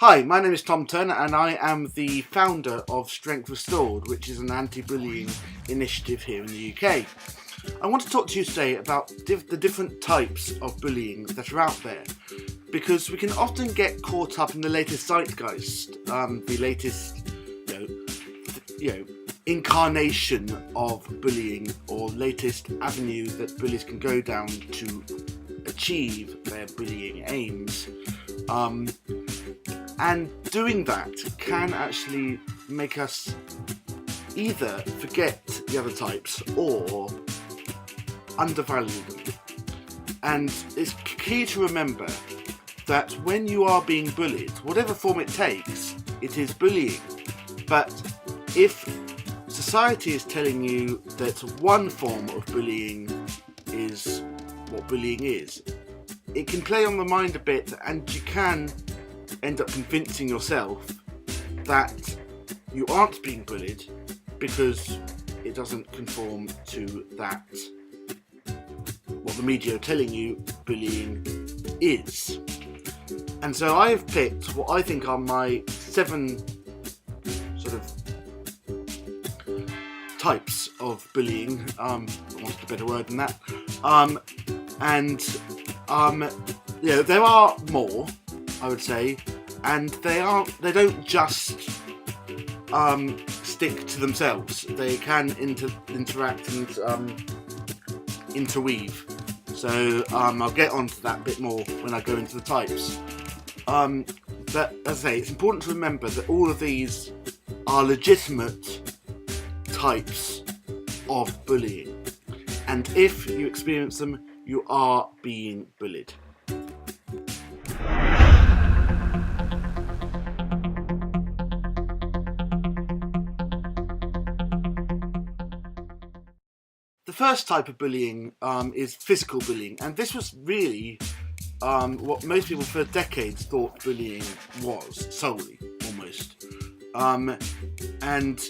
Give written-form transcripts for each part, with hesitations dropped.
Hi, my name is Tom Turner and I am the founder of Strength Restored, which is an anti-bullying initiative here in the UK. I want to talk to you today about the different types of bullying that are out there, because we can often get caught up in the latest zeitgeist, the latest incarnation of bullying, or latest avenue that bullies can go down to achieve their bullying aims. And doing that can actually make us either forget the other types or undervalue them. And it's key to remember that when you are being bullied, whatever form it takes, it is bullying. But if society is telling you that one form of bullying is what bullying is, it can play on the mind a bit, and you can end up convincing yourself that you aren't being bullied because it doesn't conform to that, what the media are telling you bullying is. And so I have picked what I think are my 7 sort of types of bullying. I wanted a better word than that. There are more, I would say, and they don't just stick to themselves. They can interact and interweave. So I'll get onto that a bit more when I go into the types. But as I say, it's important to remember that all of these are legitimate types of bullying, and if you experience them, you are being bullied. The first type of bullying is physical bullying, and this was really what most people for decades thought bullying was, solely, almost. And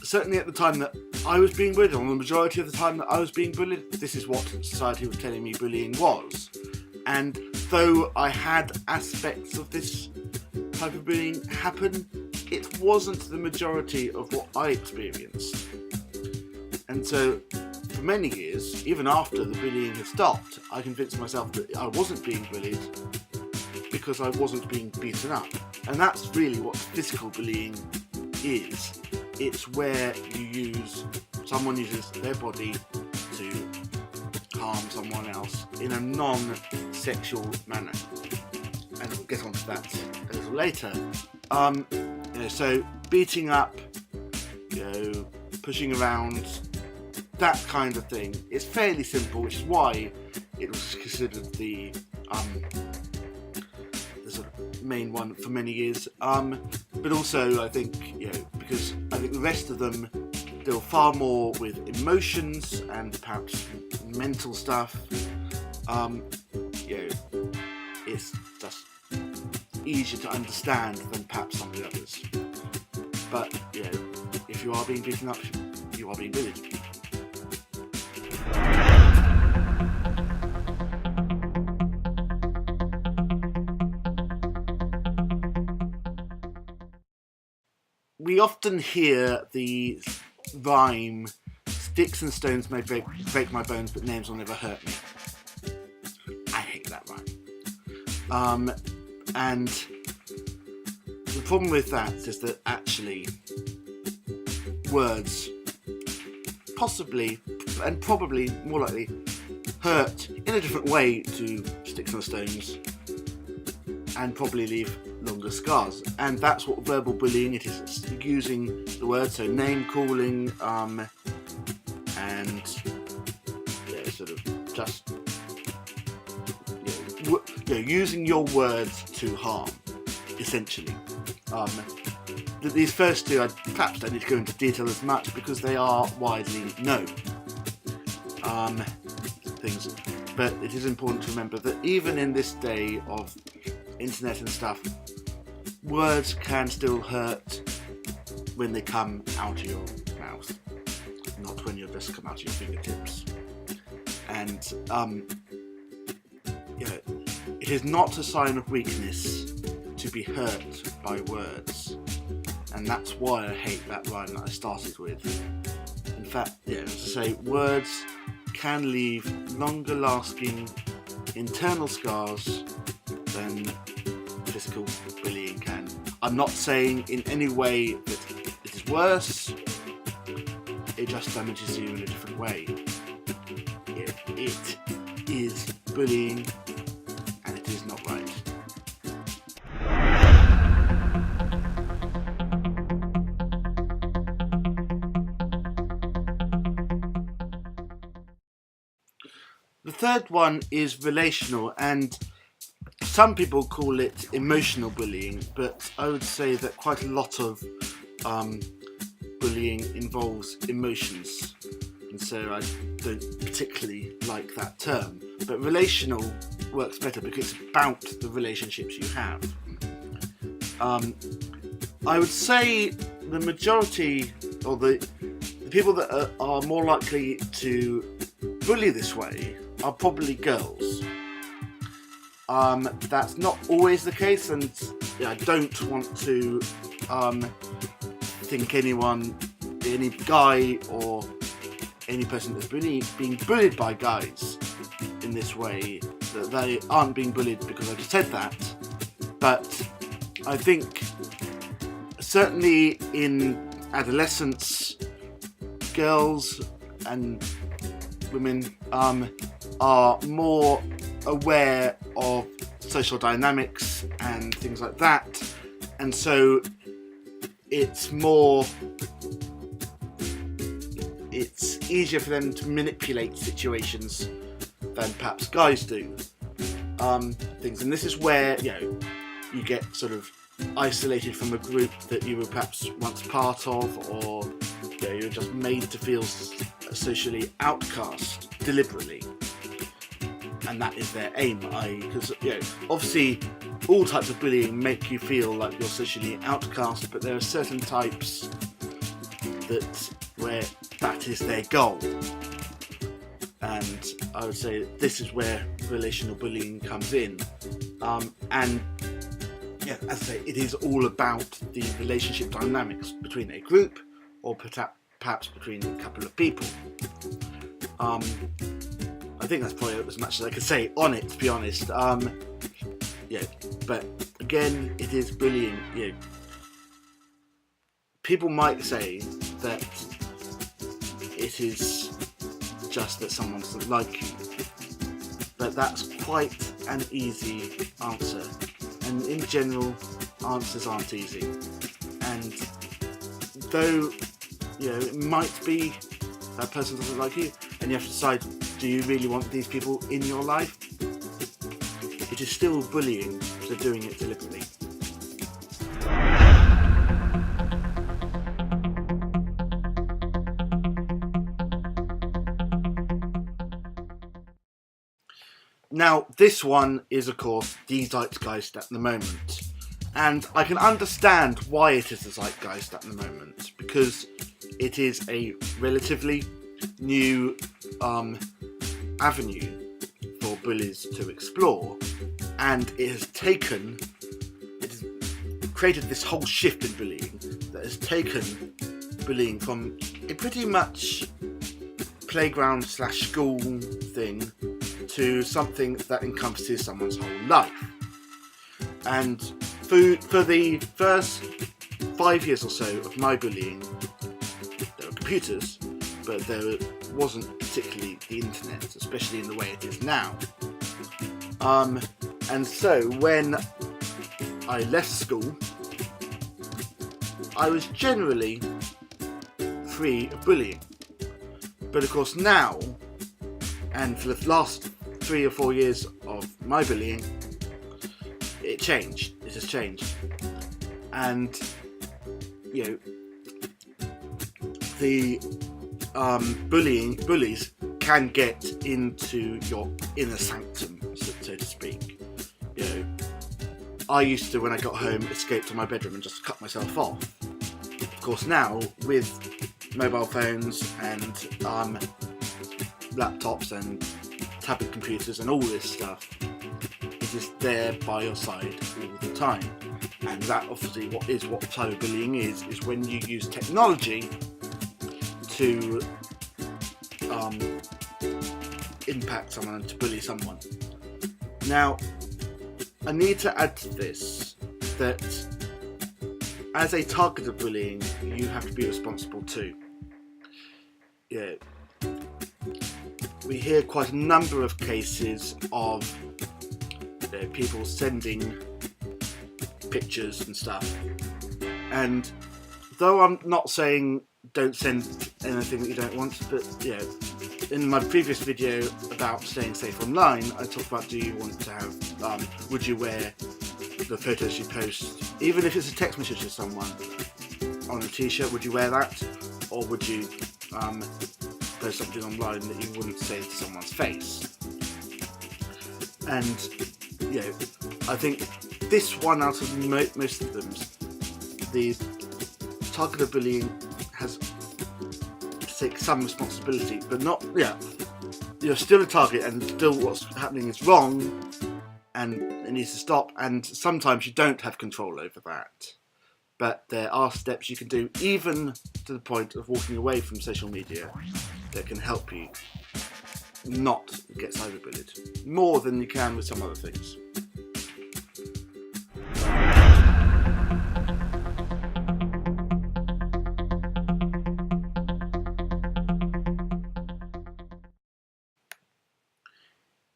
certainly at the time that I was being bullied, or the majority of the time that I was being bullied, this is what society was telling me bullying was. And though I had aspects of this type of bullying happen, it wasn't the majority of what I experienced. And so, for many years, even after the bullying had stopped, I convinced myself that I wasn't being bullied because I wasn't being beaten up. And that's really what physical bullying is. It's where someone uses their body to harm someone else in a non-sexual manner. And we'll get onto that a little later. So beating up, pushing around, that kind of thing is fairly simple, which is why it was considered the sort of main one for many years. But also, I think, because I think the rest of them deal far more with emotions and perhaps mental stuff. It's just easier to understand than perhaps some of the others. But if you are being beaten up, you are being bullied. We often hear the rhyme, "Sticks and stones may break my bones, but names will never hurt me." I hate that rhyme. And the problem with that is that actually words possibly, and probably more likely, hurt in a different way to sticks and stones, and probably leave longer scars. And that's what verbal bullying it is. It's using the word, so name calling, and sort of just using your words to harm, essentially. These first two I perhaps don't need to go into detail as much because they are widely known things. But it is important to remember that even in this day of internet and stuff, words can still hurt when they come out of your mouth, not when you just come out of your fingertips. And it is not a sign of weakness to to be hurt by words, and that's why I hate that rhyme that I started with. In fact, yeah, as I say, words can leave longer lasting internal scars than physical bullying can. I'm not saying in any way that it is worse, it just damages you in a different way. It is bullying, and it is not right. The third one is relational, and some people call it emotional bullying, but I would say that quite a lot of bullying involves emotions, and so I don't particularly like that term. But relational works better because it's about the relationships you have. I would say the majority, or the people that are more likely to bully this way are probably girls. That's not always the case, and I don't want to think any guy or any person that's being bullied by guys in this way, that they aren't being bullied because I just said that. But I think certainly in adolescence, girls and women are more aware of social dynamics and things like that, and so it's easier for them to manipulate situations than perhaps guys do. Things, and this is where you get sort of isolated from a group that you were perhaps once part of, or you're just made to feel socially outcast deliberately, and that is their aim. Because obviously all types of bullying make you feel like you're socially outcast, but there are certain types where that is their goal, and I would say this is where relational bullying comes in. And as I say, it is all about the relationship dynamics between a group, or perhaps between a couple of people. I think that's probably as much as I can say on it, to be honest. But again, it is bullying. People might say that it is just that someone doesn't like you, but that's quite an easy answer. And in general, answers aren't easy. And though it might be that person doesn't like you, and you have to decide, do you really want these people in your life? It is still bullying, if they're doing it deliberately. Now, this one is, of course, the zeitgeist at the moment. And I can understand why it is the zeitgeist at the moment, because it is a relatively new avenue for bullies to explore, and it has created this whole shift in bullying that has taken bullying from a pretty much playground/school thing to something that encompasses someone's whole life. And for the first 5 years or so of my bullying, there were computers, but there wasn't particularly the internet, especially in the way it is now. And so when I left school, I was generally free of bullying. But of course now, and for the last 3 or 4 years of my bullying, it has changed. And the bullies can get into your inner sanctum, so to speak. I used to, when I got home, escape to my bedroom and just cut myself off. Of course now, with mobile phones and laptops and tablet computers and all this stuff, it is there by your side all the time. and that obviously what cyberbullying is when you use technology to impact someone and to bully someone. Now, I need to add to this that as a target of bullying, you have to be responsible too. Yeah, we hear quite a number of cases of people sending pictures and stuff, and though I'm not saying don't send anything that you don't want, but in my previous video about staying safe online, I talked about do you want to have, would you wear the photos you post, even if it's a text message to someone, on a t-shirt, would you wear that? Or would you post something online that you wouldn't say to someone's face? And I think this one out of most of them, the targeted bullying has to take some responsibility, but not, you're still a target and still what's happening is wrong and it needs to stop, and sometimes you don't have control over that. But there are steps you can do, even to the point of walking away from social media, that can help you not get cyberbullied, more than you can with some other things.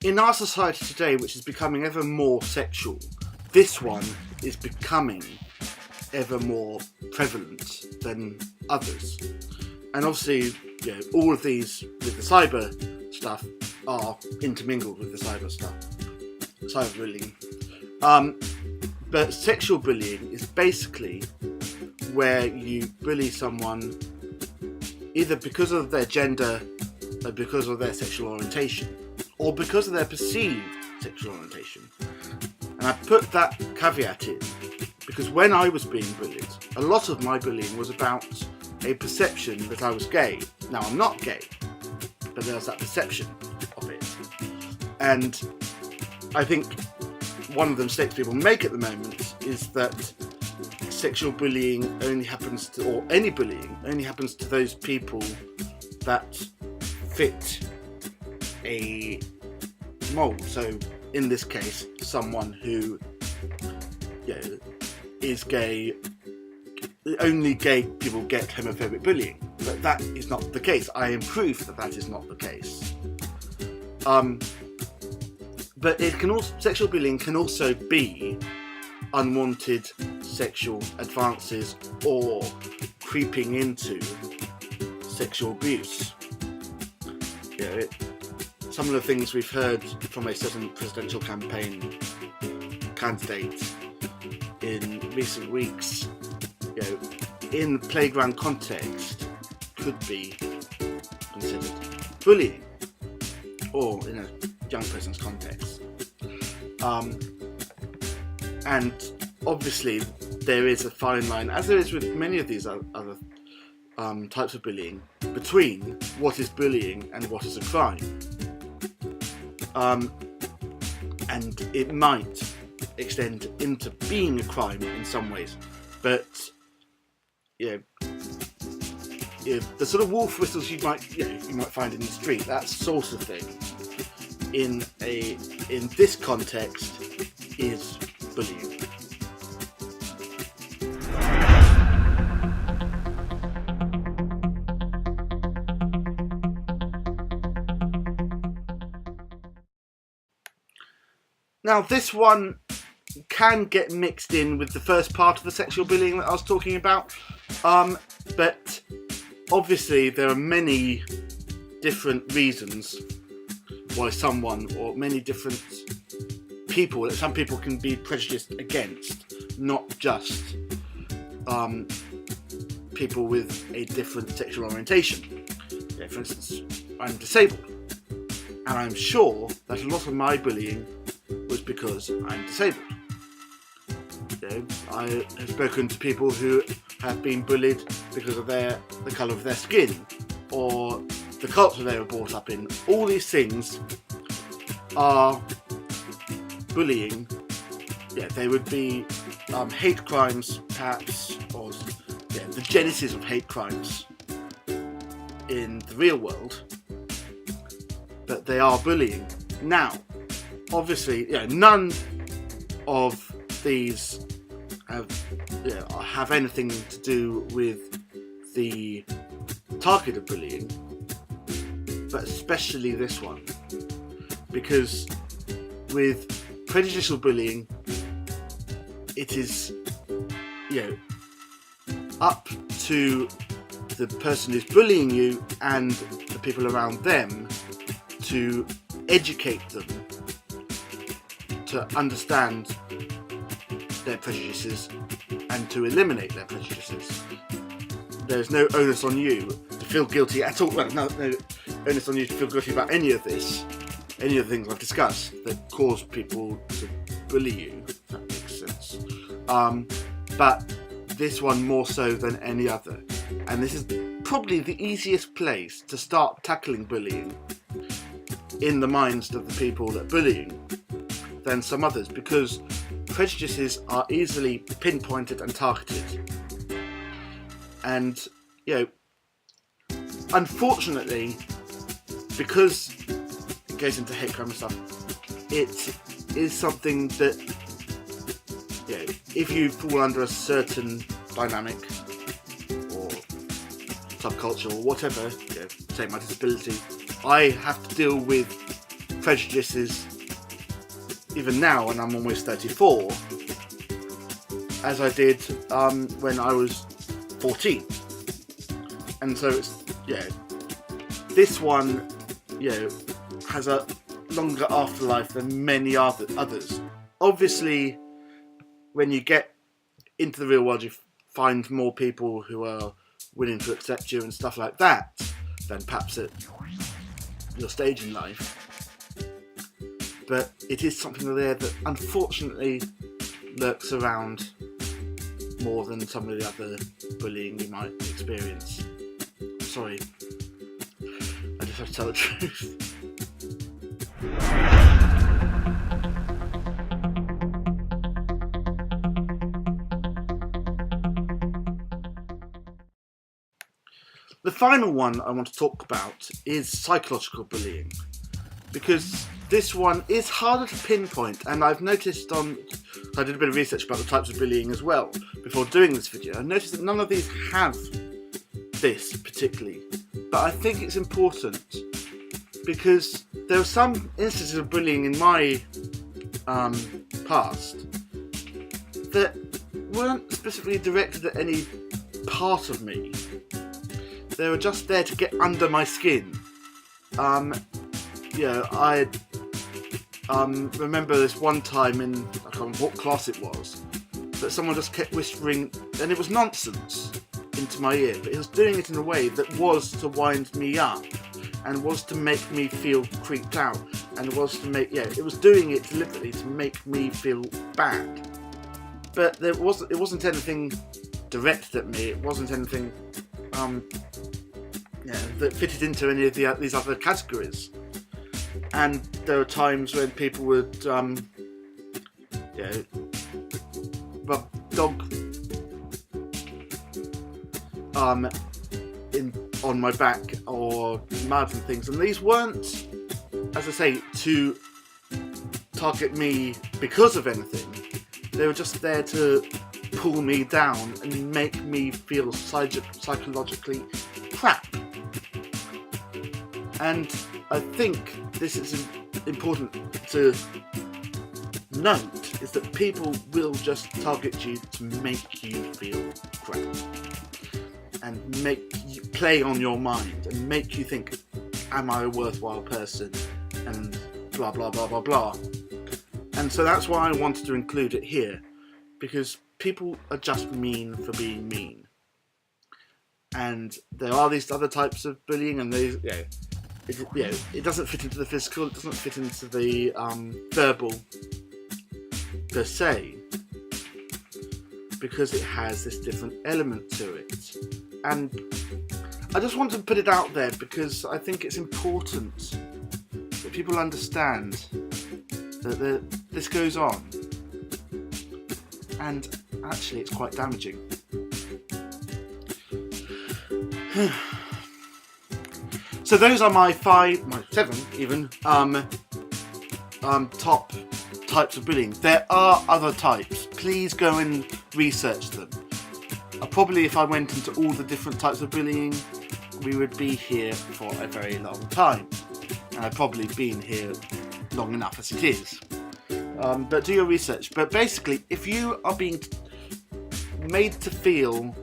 In our society today, which is becoming ever more sexual, this one is becoming ever more prevalent than others. And obviously, all of these with the cyber stuff are intermingled with the cyber stuff, cyberbullying. But sexual bullying is basically where you bully someone either because of their gender, or because of their sexual orientation, or because of their perceived sexual orientation. And I put that caveat in because when I was being bullied, a lot of my bullying was about a perception that I was gay. Now, I'm not gay, but there's that perception of it. And I think one of the mistakes people make at the moment is that sexual bullying only happens to, or any bullying only happens to those people that fit a mold. So in this case, someone who is gay, only gay people get homophobic bullying, but that is not the case. I am proof that that is not the case. But it can also, sexual bullying can also be unwanted sexual advances or creeping into sexual abuse. Some of the things we've heard from a certain presidential campaign candidate in recent weeks, in the playground context, could be considered bullying, or in a young person's context. And obviously there is a fine line, as there is with many of these other types of bullying, between what is bullying and what is a crime. And it might extend into being a crime in some ways, but the sort of wolf whistles you might find in the street, that sort of thing, in this context, is bullying. Now, this one can get mixed in with the first part of the sexual bullying that I was talking about, but obviously there are many different reasons why someone, or many different people, that some people can be prejudiced against, not just people with a different sexual orientation. For instance, I'm disabled, and I'm sure that a lot of my bullying was because I'm disabled. I have spoken to people who have been bullied because of the colour of their skin, or the culture they were brought up in. All these things are bullying. They would be hate crimes, perhaps, or the genesis of hate crimes in the real world, but they are bullying. Now, obviously, none of these have anything to do with the target of bullying, but especially this one, because with prejudicial bullying, it is up to the person who's bullying you and the people around them to educate them to understand their prejudices and to eliminate their prejudices. There's no onus on you to feel guilty at all. Well, no onus on you to feel guilty about any of this, any of the things I've discussed that cause people to bully you, if that makes sense. But this one more so than any other. And this is probably the easiest place to start tackling bullying in the minds of the people that are bullying than some others, because prejudices are easily pinpointed and targeted. And, unfortunately, because it goes into hate crime and stuff, it is something that, if you fall under a certain dynamic or subculture or whatever, say my disability, I have to deal with prejudices even now when I'm almost 34, as I did when I was 14. And so it's, this one, has a longer afterlife than many others. Obviously, when you get into the real world, you find more people who are willing to accept you and stuff like that than perhaps at your stage in life. But it is something there that unfortunately lurks around more than some of the other bullying you might experience. Sorry, I just have to tell the truth. The final one I want to talk about is psychological bullying, because this one is harder to pinpoint, and I've noticed I did a bit of research about the types of bullying as well before doing this video. I noticed that none of these have this particularly, but I think it's important because there are some instances of bullying in my past that weren't specifically directed at any part of me. They were just there to get under my skin. I remember this one time I can't remember what class it was, that someone just kept whispering, and it was nonsense, into my ear, but it was doing it in a way that was to wind me up, and was to make me feel creeped out, and was to make, it was doing it deliberately to make me feel bad. But it wasn't anything directed at me, it wasn't anything that fitted into any of these other categories. And there were times when people would rub dog on my back or mud and things, and these weren't, as I say, to target me because of anything. They were just there to pull me down and make me feel psychologically crap. And I think this is important to note, is that people will just target you to make you feel crap and make you play on your mind and make you think, am I a worthwhile person, and blah blah blah blah blah. And so that's why I wanted to include it here, because people are just mean for being mean. And there are these other types of bullying, and it doesn't fit into the physical, it doesn't fit into the verbal per se, because it has this different element to it. And I just want to put it out there because I think it's important that people understand that this goes on. And actually it's quite damaging. So those are my 7 even, top types of bullying. There are other types. Please go and research them. Probably if I went into all the different types of bullying, we would be here for a very long time. And I've probably been here long enough as it is. But do your research. But basically, if you are being made to feel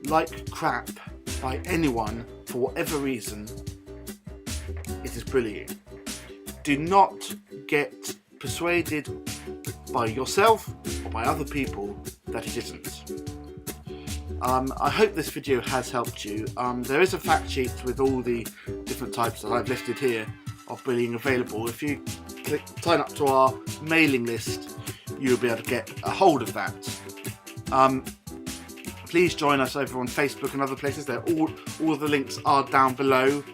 like crap by anyone for whatever reason, it is bullying. Do not get persuaded by yourself or by other people that it isn't. I hope this video has helped you. There is a fact sheet with all the different types that I've listed here of bullying available. If you sign up to our mailing list, you'll be able to get a hold of that. Please join us over on Facebook and other places. All the links are down below.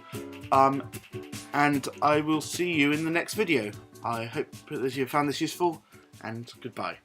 And I will see you in the next video. I hope that you found this useful, and goodbye.